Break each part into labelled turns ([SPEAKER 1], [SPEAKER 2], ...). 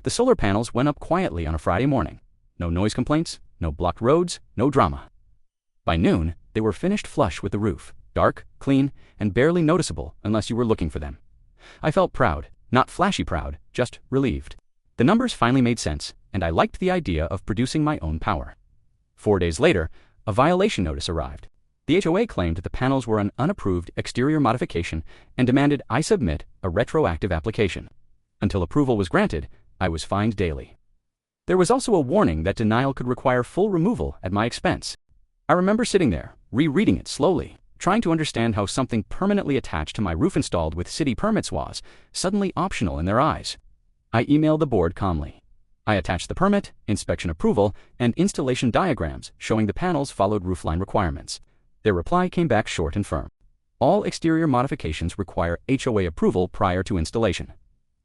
[SPEAKER 1] The solar panels went up quietly on a Friday morning. No noise complaints, no blocked roads, no drama. By noon, they were finished flush with the roof, dark, clean, and barely noticeable unless you were looking for them. I felt proud, not flashy proud, just relieved. The numbers finally made sense, and I liked the idea of producing my own power. 4 days later, a violation notice arrived. The HOA claimed the panels were an unapproved exterior modification and demanded I submit a retroactive application. Until approval was granted, I was fined daily. There was also a warning that denial could require full removal at my expense. I remember sitting there, rereading it slowly, trying to understand how something permanently attached to my roof installed with city permits was suddenly optional in their eyes. I emailed the board calmly. I attached the permit, inspection approval, and installation diagrams showing the panels followed roofline requirements. Their reply came back short and firm. All exterior modifications require HOA approval prior to installation.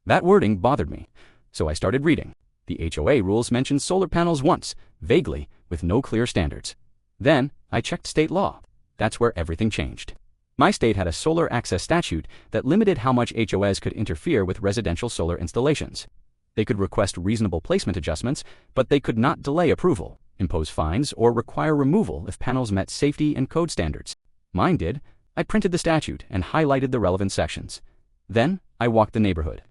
[SPEAKER 1] That wording bothered me, so I started reading. The HOA rules mentioned solar panels once, vaguely, with no clear standards. Then, I checked state law. That's where everything changed. My state had a solar access statute that limited how much HOAs could interfere with residential solar installations. They could request reasonable placement adjustments, but they could not delay approval, impose fines, or require removal if panels met safety and code standards. Mine did. I printed the statute and highlighted the relevant sections. Then, I walked the neighborhood.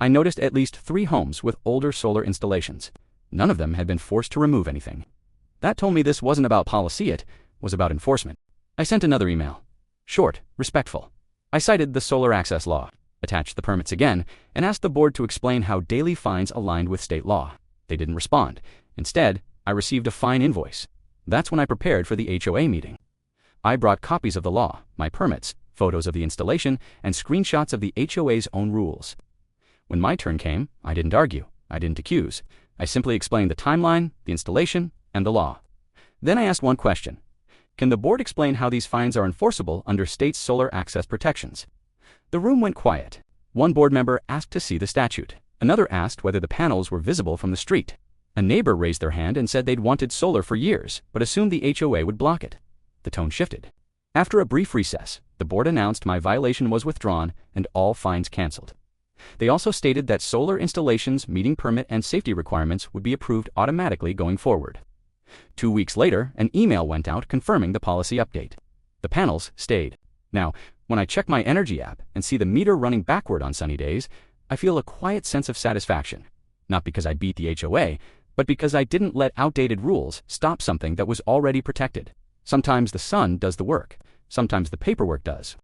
[SPEAKER 1] I noticed at least 3 homes with older solar installations. None of them had been forced to remove anything. That told me this wasn't about policy, it was about enforcement. I sent another email. Short, respectful. I cited the solar access law, attached the permits again, and asked the board to explain how daily fines aligned with state law. They didn't respond. Instead, I received a fine invoice. That's when I prepared for the HOA meeting. I brought copies of the law, my permits, photos of the installation, and screenshots of the HOA's own rules. When my turn came, I didn't argue. I didn't accuse. I simply explained the timeline, the installation, and the law. Then I asked one question. Can the board explain how these fines are enforceable under state's solar access protections? The room went quiet. One board member asked to see the statute. Another asked whether the panels were visible from the street. A neighbor raised their hand and said they'd wanted solar for years, but assumed the HOA would block it. The tone shifted. After a brief recess, the board announced my violation was withdrawn and all fines canceled. They also stated that solar installations meeting permit and safety requirements would be approved automatically going forward. 2 weeks later, an email went out confirming the policy update. The panels stayed. Now, when I check my energy app and see the meter running backward on sunny days, I feel a quiet sense of satisfaction. Not because I beat the HOA, but because I didn't let outdated rules stop something that was already protected. Sometimes the sun does the work. Sometimes the paperwork does.